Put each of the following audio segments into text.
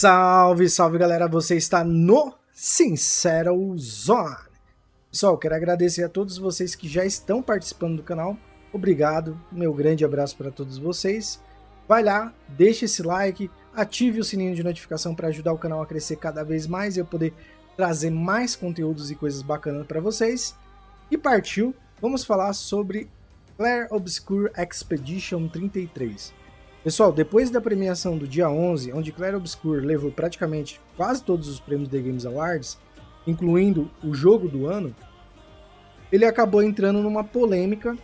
Salve, salve galera, você está no Sincero Zone. Pessoal, quero agradecer a todos vocês que já estão participando do canal. Obrigado, meu grande abraço para todos vocês. Vai lá, deixa esse like, ative o sininho de notificação para ajudar o canal a crescer cada vez mais e eu poder trazer mais conteúdos e coisas bacanas para vocês. E partiu, vamos falar sobre Clair Obscur Expedition 33. Pessoal, depois da premiação do dia 11, onde Clair Obscur levou praticamente quase todos os prêmios The Games Awards, incluindo o jogo do ano, ele acabou entrando numa polêmica,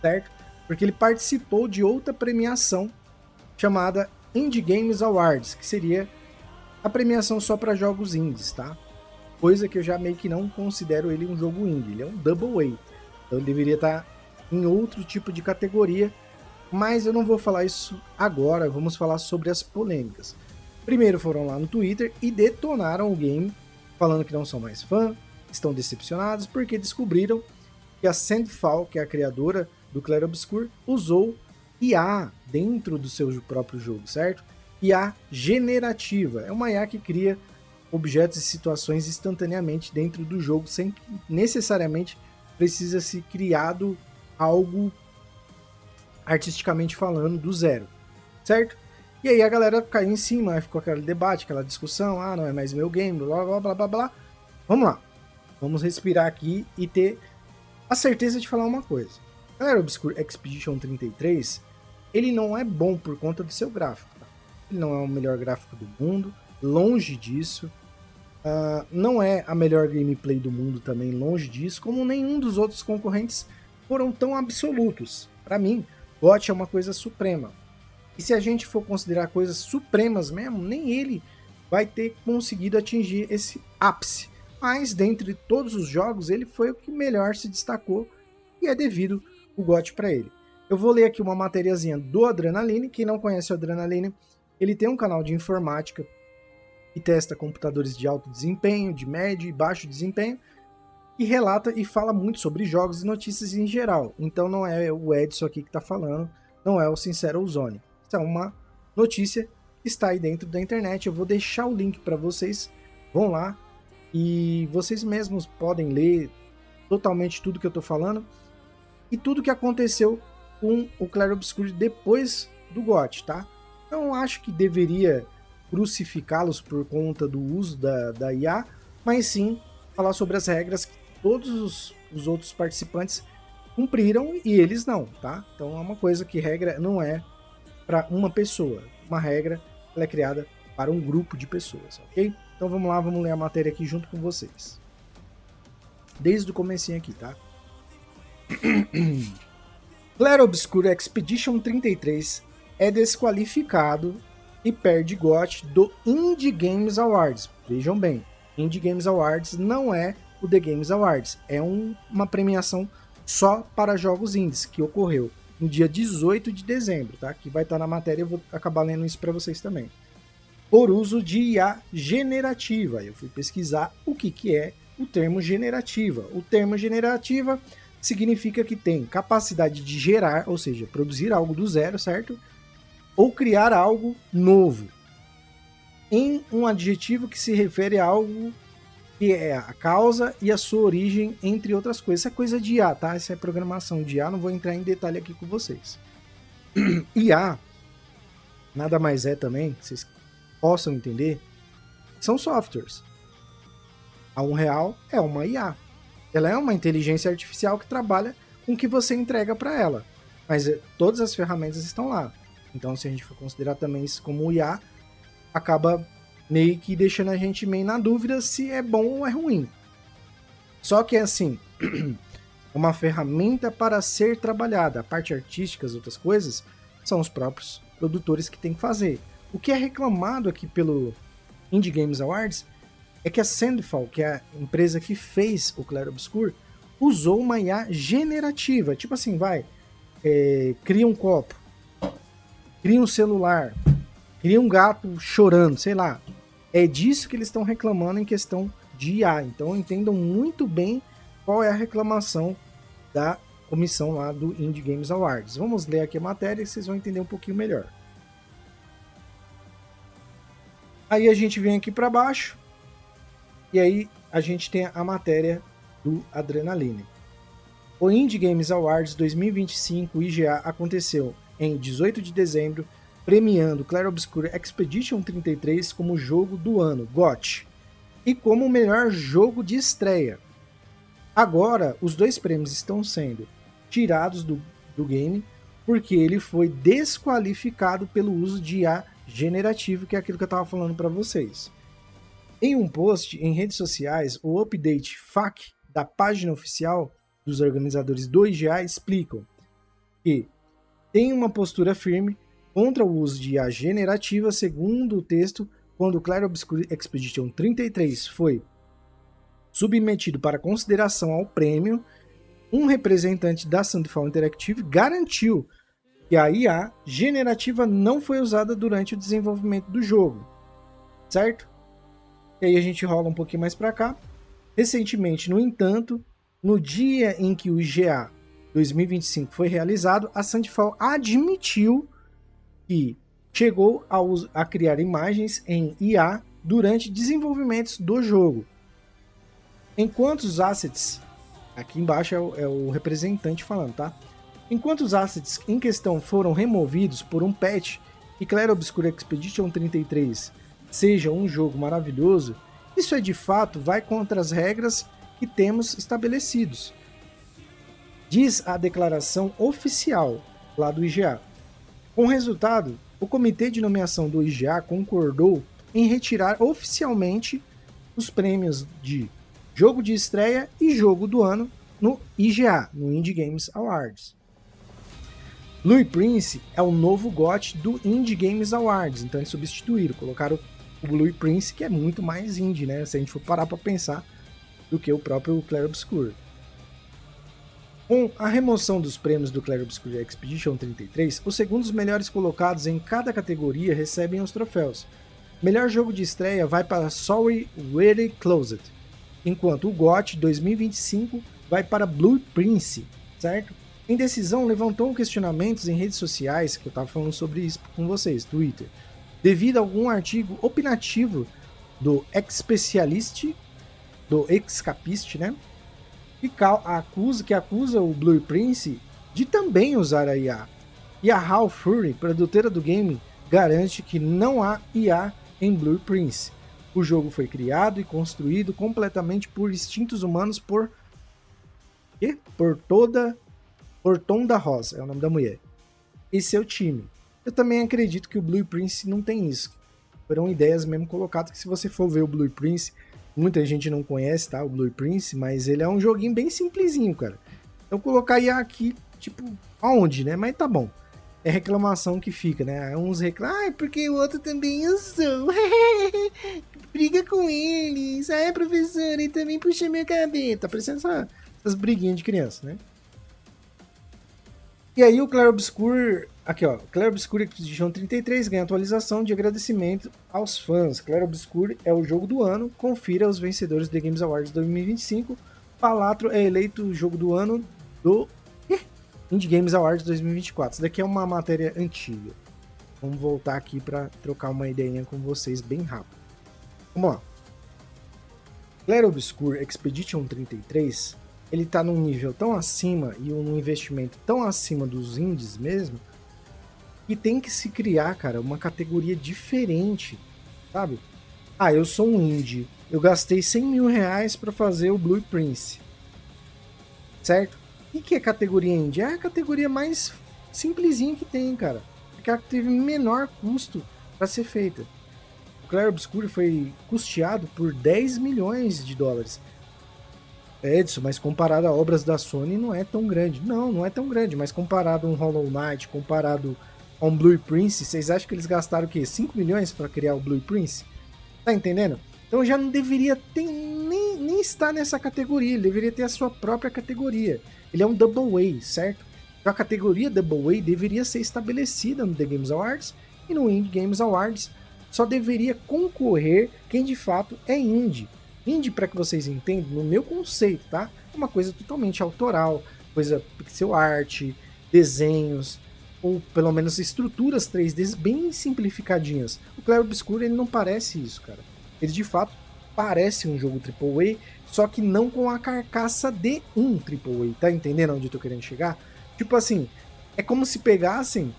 certo? Porque ele participou de outra premiação chamada Indie Games Awards, que seria a premiação só para jogos indies, tá? Coisa que eu já meio que não considero ele um jogo indie, ele é um Double A. Então ele deveria estar em outro tipo de categoria, mas eu não vou falar isso agora, vamos falar sobre as polêmicas. Primeiro foram lá no Twitter e detonaram o game, falando que não são mais fã, estão decepcionados porque descobriram que a Sandfall, que é a criadora do Clair Obscur, usou IA dentro do seu próprio jogo, certo? IA generativa, é uma IA que cria objetos e situações instantaneamente dentro do jogo, sem que necessariamente precisa ser criado algo artisticamente falando, do zero, certo? E aí a galera caiu em cima, ficou aquele debate, aquela discussão, ah, não é mais meu game, blá blá blá blá blá. Vamos lá, vamos respirar aqui e ter a certeza de falar uma coisa. Clair Obscur Expedition 33, ele não é bom por conta do seu gráfico, tá? Ele não é o melhor gráfico do mundo, longe disso. Não é a melhor gameplay do mundo também, longe disso, como nenhum dos outros concorrentes foram tão absolutos. Para mim, GOT é uma coisa suprema. E se a gente for considerar coisas supremas mesmo, nem ele vai ter conseguido atingir esse ápice. Mas, dentre todos os jogos, ele foi o que melhor se destacou e é devido o GOT para ele. Eu vou ler aqui uma matériazinha do Adrenaline. Quem não conhece o Adrenaline, ele tem um canal de informática que testa computadores de alto desempenho, de médio e baixo desempenho, e relata e fala muito sobre jogos e notícias em geral. Então não é o Edson aqui que está falando, não é o Sincero Zone. Isso é uma notícia que está aí dentro da internet. Eu vou deixar o link para vocês, vão lá e vocês mesmos podem ler totalmente tudo que eu estou falando e tudo que aconteceu com o Clair Obscur depois do GOT, tá? Não acho que deveria crucificá-los por conta do uso da IA, mas sim falar sobre as regras que todos os outros participantes cumpriram e eles não, tá? Então é uma coisa que regra não é para uma pessoa, uma regra ela é criada para um grupo de pessoas, ok? Então vamos lá, vamos ler a matéria aqui junto com vocês. Desde o comecinho aqui, tá? Clair Obscur Expedition 33 é desqualificado e perde GOT do Indie Games Awards. Vejam bem, Indie Games Awards não é o The Games Awards, é uma premiação só para jogos indies, que ocorreu no dia 18 de dezembro, tá? Que vai estar na matéria, eu vou acabar lendo isso para vocês também. Por uso de IA generativa. Eu fui pesquisar o que é o termo generativa. O termo generativa significa que tem capacidade de gerar, ou seja, produzir algo do zero, certo? Ou criar algo novo. Em um adjetivo que se refere a algo que é a causa e a sua origem, entre outras coisas. Isso é coisa de IA, tá? Isso é programação de IA, não vou entrar em detalhe aqui com vocês. IA nada mais é também, que vocês possam entender, são softwares. A Unreal é uma IA. Ela é uma inteligência artificial que trabalha com o que você entrega para ela. Mas todas as ferramentas estão lá. Então, se a gente for considerar também isso como IA, acaba meio que deixando a gente meio na dúvida se é bom ou é ruim. Só que é assim, uma ferramenta para ser trabalhada. A parte artística, as outras coisas, são os próprios produtores que tem que fazer. O que é reclamado aqui pelo Indie Games Awards é que a Sandfall, que é a empresa que fez o Clair Obscur, usou uma IA generativa. Tipo assim, cria um copo, cria um celular, cria um gato chorando, sei lá. É disso que eles estão reclamando em questão de IA. Então entendam muito bem qual é a reclamação da comissão lá do Indie Games Awards. Vamos ler aqui a matéria e vocês vão entender um pouquinho melhor. Aí a gente vem aqui para baixo e aí a gente tem a matéria do Adrenaline. O Indie Games Awards 2025 IGA aconteceu em 18 de dezembro, premiando Clair Obscur Expedition 33 como jogo do ano, GOT, e como o melhor jogo de estreia. Agora, os dois prêmios estão sendo tirados do game porque ele foi desqualificado pelo uso de IA generativo, que é aquilo que eu estava falando para vocês. Em um post em redes sociais, o update FAQ da página oficial dos organizadores do IGA explicam que tem uma postura firme contra o uso de IA generativa, segundo o texto, quando Clair Obscur Expedition 33 foi submetido para consideração ao prêmio, um representante da Sandfall Interactive garantiu que a IA generativa não foi usada durante o desenvolvimento do jogo, certo? E aí a gente rola um pouquinho mais para cá. Recentemente, no entanto, no dia em que o IGA 2025 foi realizado, a Sandfall admitiu que chegou a criar imagens em IA durante desenvolvimentos do jogo. Enquanto os assets, aqui embaixo é o representante falando, tá? Enquanto os assets em questão foram removidos por um patch e Clair Obscur Expedition 33 seja um jogo maravilhoso, isso de fato vai contra as regras que temos estabelecidos. Diz a declaração oficial lá do IGA. Com o resultado, o comitê de nomeação do IGA concordou em retirar oficialmente os prêmios de jogo de estreia e jogo do ano no IGA, no Indie Games Awards. Blue Prince é o novo GOT do Indie Games Awards, então eles substituíram, colocaram o Blue Prince, que é muito mais indie, né? Se a gente for parar para pensar, do que o próprio Clair Obscur. Com a remoção dos prêmios do Clair Obscur Expedition 33, os segundos melhores colocados em cada categoria recebem os troféus. Melhor jogo de estreia vai para Sorry Really Closed, enquanto o GOT 2025 vai para Blue Prince, certo? Em decisão, levantou questionamentos em redes sociais, que eu estava falando sobre isso com vocês, Twitter, devido a algum artigo opinativo do Especialist, do Escapist, né? Que acusa o Blue Prince de também usar a IA. E a HAL Fury, produtora do game, garante que não há IA em Blue Prince. O jogo foi criado e construído completamente por instintos humanos por Tonda Rosa, é o nome da mulher, e seu time. Eu também acredito que o Blue Prince não tem isso. Foram ideias mesmo colocadas que, se você for ver o Blue Prince, muita gente não conhece, tá? O Blue Prince, mas ele é um joguinho bem simplesinho, cara. Eu colocaria aqui, tipo, aonde, né? Mas tá bom. É reclamação que fica, né? Uns reclamam, porque o outro também usou. Briga com eles. Ah, professor, ele também puxa minha cabelo. Tá parecendo essas briguinhas de criança, né? E aí o Clair Obscur, aqui ó, Clair Obscur Expedition 33 ganha atualização de agradecimento aos fãs. Clair Obscur é o jogo do ano, confira os vencedores do The Games Awards 2025. Palatro é eleito o jogo do ano do Indie Games Awards 2024. Isso daqui é uma matéria antiga. Vamos voltar aqui para trocar uma ideinha com vocês bem rápido. Vamos lá. Clair Obscur Expedition 33, ele tá num nível tão acima e um investimento tão acima dos indies mesmo, que tem que se criar, cara, uma categoria diferente, sabe? Ah, eu sou um indie, eu gastei 100 mil reais para fazer o Blue Prince, certo? E que é categoria indie? É a categoria mais simplesinha que tem, cara, porque ela teve menor custo para ser feita. O Clair Obscur foi custeado por 10 milhões de dólares. Edson, mas comparado a obras da Sony não é tão grande. Não é tão grande, mas comparado a um Hollow Knight, comparado a um Blue Prince, vocês acham que eles gastaram o quê? 5 milhões para criar o Blue Prince? Tá entendendo? Então já não deveria ter, nem estar nessa categoria, ele deveria ter a sua própria categoria. Ele é um Double A, certo? Então a categoria Double A deveria ser estabelecida no The Games Awards e no Indie Games Awards só deveria concorrer quem de fato é indie. Indie, para que vocês entendam, no meu conceito, tá? É uma coisa totalmente autoral, coisa pixel art, desenhos, ou pelo menos estruturas 3D bem simplificadinhas. O Clair Obscur ele não parece isso, cara. Ele de fato parece um jogo AAA, só que não com a carcaça de um AAA, tá entendendo onde eu tô querendo chegar? Tipo assim, é como se pegassem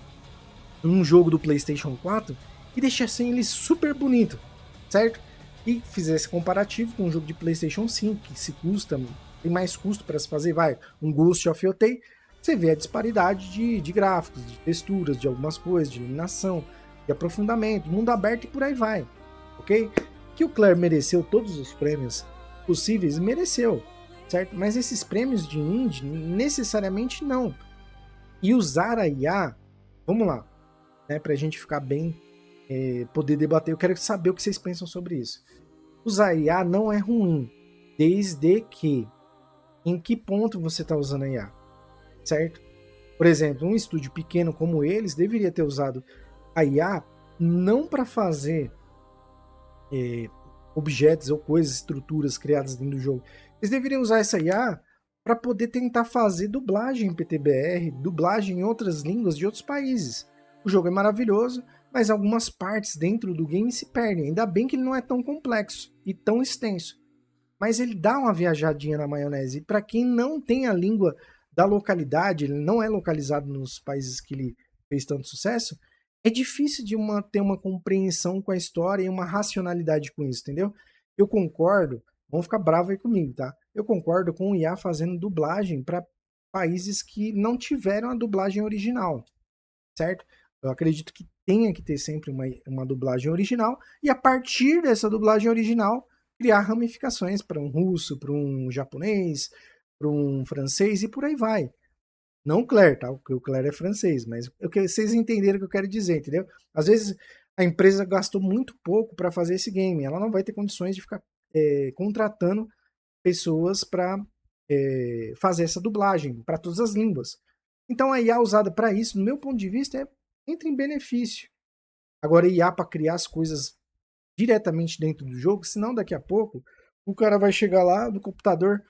um jogo do PlayStation 4 e deixassem ele super bonito, certo? E fizesse comparativo com um jogo de PlayStation 5, que se custa, tem mais custo para se fazer, vai, um Ghost of Yotei, você vê a disparidade de gráficos, de texturas, de algumas coisas, de iluminação, de aprofundamento, mundo aberto e por aí vai, ok? Que o Clair mereceu todos os prêmios possíveis, mereceu, certo? Mas esses prêmios de indie, necessariamente não. E usar a IA, vamos lá, né, para a gente ficar bem, poder debater, eu quero saber o que vocês pensam sobre isso. Usar IA não é ruim, desde que em que ponto você está usando a IA, certo? Por exemplo, um estúdio pequeno como eles deveria ter usado a IA não para fazer objetos ou coisas, estruturas criadas dentro do jogo. Eles deveriam usar essa IA para poder tentar fazer dublagem em PTBR, dublagem em outras línguas de outros países. O jogo é maravilhoso, mas algumas partes dentro do game se perdem. Ainda bem que ele não é tão complexo e tão extenso. Mas ele dá uma viajadinha na maionese. E para quem não tem a língua da localidade, ele não é localizado nos países que ele fez tanto sucesso, é difícil de ter uma compreensão com a história e uma racionalidade com isso, entendeu? Eu concordo, vão ficar bravos aí comigo, tá? Eu concordo com o IA fazendo dublagem para países que não tiveram a dublagem original, certo? Eu acredito que tenha que ter sempre uma dublagem original e a partir dessa dublagem original criar ramificações para um russo, para um japonês, para um francês e por aí vai. Não o Claire, tá? Porque o Claire é francês, mas vocês entenderam o que eu quero dizer, entendeu? Às vezes a empresa gastou muito pouco para fazer esse game, ela não vai ter condições de ficar contratando pessoas para fazer essa dublagem para todas as línguas. Então a IA usada para isso, no meu ponto de vista, entra em benefício. Agora, IA para criar as coisas diretamente dentro do jogo, senão daqui a pouco o cara vai chegar lá no computador,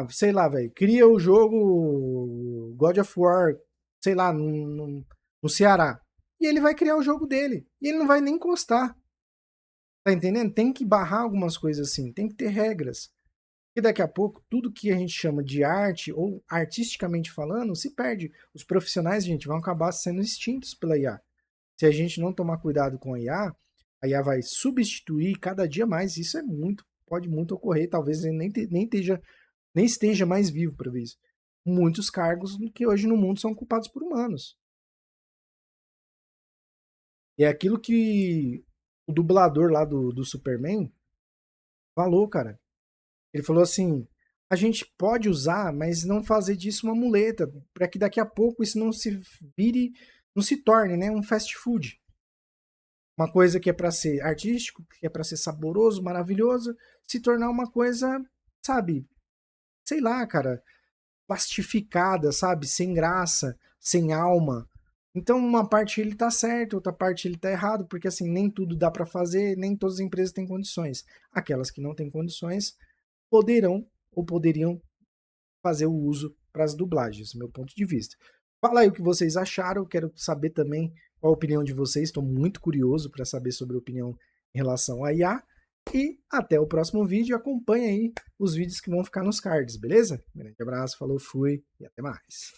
sei lá, velho, cria o jogo God of War, sei lá, no Ceará. E ele vai criar o jogo dele. E ele não vai nem encostar. Tá entendendo? Tem que barrar algumas coisas assim, tem que ter regras. E daqui a pouco, tudo que a gente chama de arte, ou artisticamente falando, se perde. Os profissionais, gente, vão acabar sendo extintos pela IA. Se a gente não tomar cuidado com a IA vai substituir cada dia mais. Isso pode muito ocorrer. Talvez ele nem esteja mais vivo para ver isso. Muitos cargos que hoje no mundo são ocupados por humanos. E é aquilo que o dublador lá do Superman falou, cara. Ele falou assim: a gente pode usar, mas não fazer disso uma muleta, para que daqui a pouco isso não se vire, não se torne, né, um fast food. Uma coisa que é para ser artístico, que é para ser saboroso, maravilhoso, se tornar uma coisa, sabe, sei lá, cara, plastificada, sabe, sem graça, sem alma. Então, uma parte ele tá certo, outra parte ele tá errado, porque assim, nem tudo dá para fazer, nem todas as empresas têm condições. Aquelas que não têm condições poderão ou poderiam fazer o uso para as dublagens, meu ponto de vista. Fala aí o que vocês acharam, quero saber também qual a opinião de vocês, estou muito curioso para saber sobre a opinião em relação à IA. E até o próximo vídeo, acompanha aí os vídeos que vão ficar nos cards, beleza? Grande abraço, falou, fui e até mais.